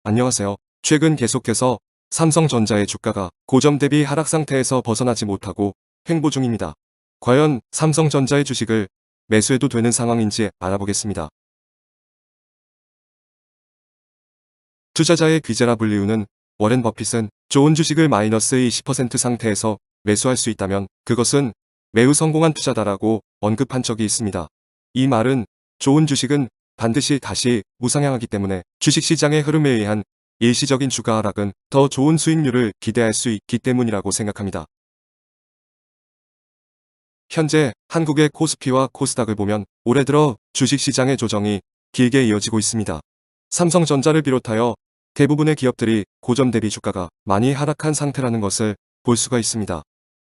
안녕하세요. 최근 계속해서 삼성전자의 주가가 고점 대비 하락 상태에서 벗어나지 못하고 횡보 중입니다. 과연 삼성전자의 주식을 매수해도 되는 상황인지 알아보겠습니다. 투자자의 귀재라 불리우는 워렌 버핏은 좋은 주식을 마이너스 20% 상태에서 매수할 수 있다면 그것은 매우 성공한 투자다라고 언급한 적이 있습니다. 이 말은 좋은 주식은 반드시 다시 우상향하기 때문에 주식시장의 흐름에 의한 일시적인 주가 하락은 더 좋은 수익률을 기대할 수 있기 때문이라고 생각합니다. 현재 한국의 코스피와 코스닥을 보면 올해 들어 주식시장의 조정이 길게 이어지고 있습니다. 삼성전자를 비롯하여 대부분의 기업들이 고점 대비 주가가 많이 하락한 상태라는 것을 볼 수가 있습니다.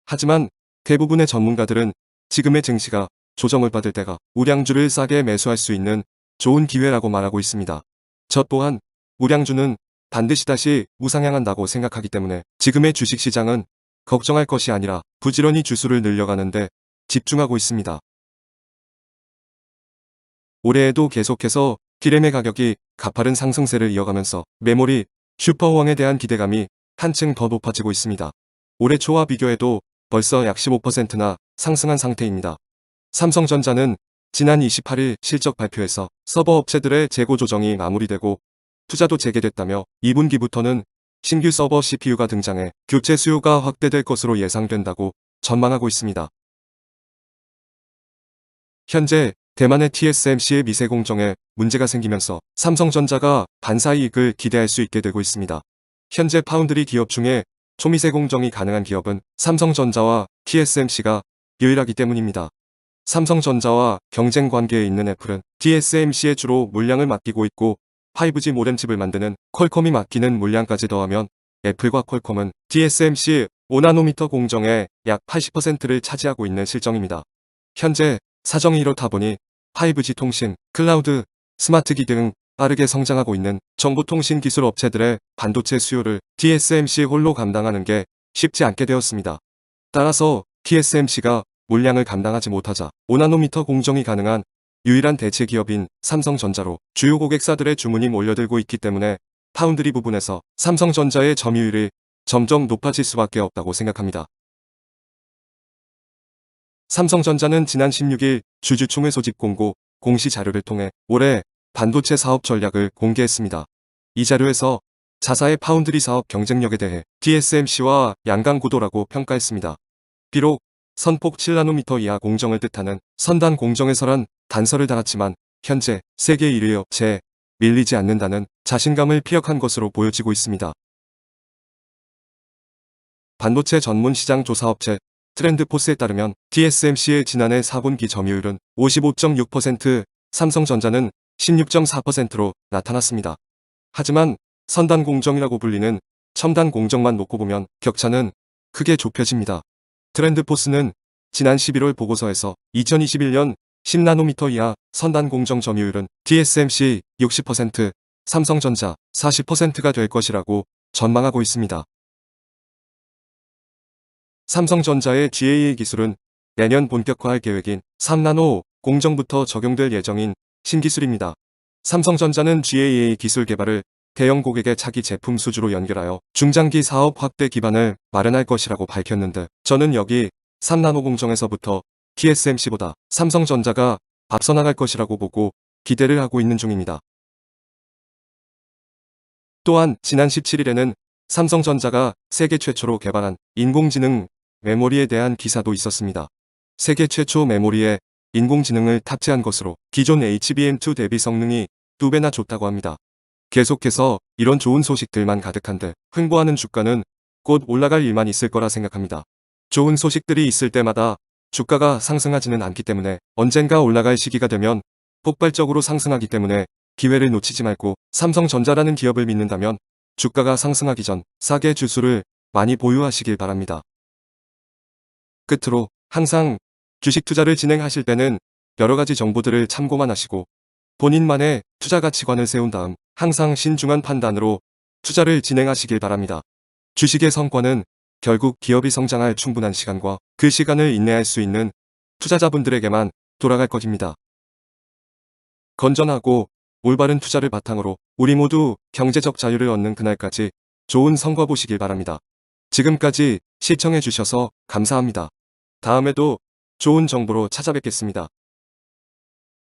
하지만 대부분의 전문가들은 지금의 증시가 조정을 받을 때가 우량주를 싸게 매수할 수 있는 좋은 기회라고 말하고 있습니다. 저 또한 우량주는 반드시 다시 우상향한다고 생각하기 때문에 지금의 주식시장은 걱정할 것이 아니라 부지런히 주수를 늘려가는데 집중하고 있습니다. 올해에도 계속해서 디램의 가격이 가파른 상승세를 이어가면서 메모리 슈퍼우왕에 대한 기대감이 한층 더 높아지고 있습니다. 올해 초와 비교해도 벌써 약 15%나 상승한 상태입니다. 삼성전자는 지난 28일 실적 발표에서 서버 업체들의 재고 조정이 마무리되고 투자도 재개됐다며 2분기부터는 신규 서버 CPU가 등장해 교체 수요가 확대될 것으로 예상된다고 전망하고 있습니다. 현재 대만의 TSMC의 미세 공정에 문제가 생기면서 삼성전자가 반사이익을 기대할 수 있게 되고 있습니다. 현재 파운드리 기업 중에 초미세 공정이 가능한 기업은 삼성전자와 TSMC가 유일하기 때문입니다. 삼성전자와 경쟁 관계에 있는 애플은 TSMC에 주로 물량을 맡기고 있고 5G 모뎀칩을 만드는 퀄컴이 맡기는 물량까지 더하면 애플과 퀄컴은 TSMC 5나노미터 공정의 약 80%를 차지하고 있는 실정입니다. 현재 사정이 이렇다 보니 5G 통신, 클라우드, 스마트기 등 빠르게 성장하고 있는 정보통신 기술 업체들의 반도체 수요를 TSMC 홀로 감당하는 게 쉽지 않게 되었습니다. 따라서 TSMC가 물량을 감당하지 못하자 5나노미터 공정이 가능한 유일한 대체 기업인 삼성전자로 주요 고객사들의 주문이 몰려들고 있기 때문에 파운드리 부분에서 삼성전자의 점유율이 점점 높아질 수밖에 없다고 생각합니다. 삼성전자는 지난 16일 주주총회 소집 공고 공시 자료를 통해 올해 반도체 사업 전략을 공개했습니다. 이 자료에서 자사의 파운드리 사업 경쟁력에 대해 TSMC와 양강구도라고 평가했습니다. 비록 선폭 7나노미터 이하 공정을 뜻하는 선단 공정에서란 단서를 달았지만 현재 세계 1위 업체에 밀리지 않는다는 자신감을 피력한 것으로 보여지고 있습니다. 반도체 전문 시장 조사업체 트렌드포스에 따르면 TSMC의 지난해 4분기 점유율은 55.6%, 삼성전자는 16.4%로 나타났습니다. 하지만 선단 공정이라고 불리는 첨단 공정만 놓고 보면 격차는 크게 좁혀집니다. 트렌드포스는 지난 11월 보고서에서 2021년 10나노미터 이하 선단 공정 점유율은 TSMC 60%, 삼성전자 40%가 될 것이라고 전망하고 있습니다. 삼성전자의 GAA 기술은 내년 본격화할 계획인 3나노 공정부터 적용될 예정인 신기술입니다. 삼성전자는 GAA 기술 개발을 대형 고객의 차기 제품 수주로 연결하여 중장기 사업 확대 기반을 마련할 것이라고 밝혔는데 저는 여기 3나노 공정에서부터 TSMC보다 삼성전자가 앞서 나갈 것이라고 보고 기대를 하고 있는 중입니다. 또한 지난 17일에는 삼성전자가 세계 최초로 개발한 인공지능 메모리에 대한 기사도 있었습니다. 세계 최초 메모리에 인공지능을 탑재한 것으로 기존 HBM2 대비 성능이 2배나 좋다고 합니다. 계속해서 이런 좋은 소식들만 가득한데 횡보하는 주가는 곧 올라갈 일만 있을 거라 생각합니다. 좋은 소식들이 있을 때마다 주가가 상승하지는 않기 때문에 언젠가 올라갈 시기가 되면 폭발적으로 상승하기 때문에 기회를 놓치지 말고 삼성전자라는 기업을 믿는다면 주가가 상승하기 전 싸게 주수를 많이 보유하시길 바랍니다. 끝으로 항상 주식 투자를 진행하실 때는 여러가지 정보들을 참고만 하시고 본인만의 투자 가치관을 세운 다음 항상 신중한 판단으로 투자를 진행하시길 바랍니다. 주식의 성과는 결국 기업이 성장할 충분한 시간과 그 시간을 인내할 수 있는 투자자분들에게만 돌아갈 것입니다. 건전하고 올바른 투자를 바탕으로 우리 모두 경제적 자유를 얻는 그날까지 좋은 성과 보시길 바랍니다. 지금까지 시청해 주셔서 감사합니다. 다음에도 좋은 정보로 찾아뵙겠습니다.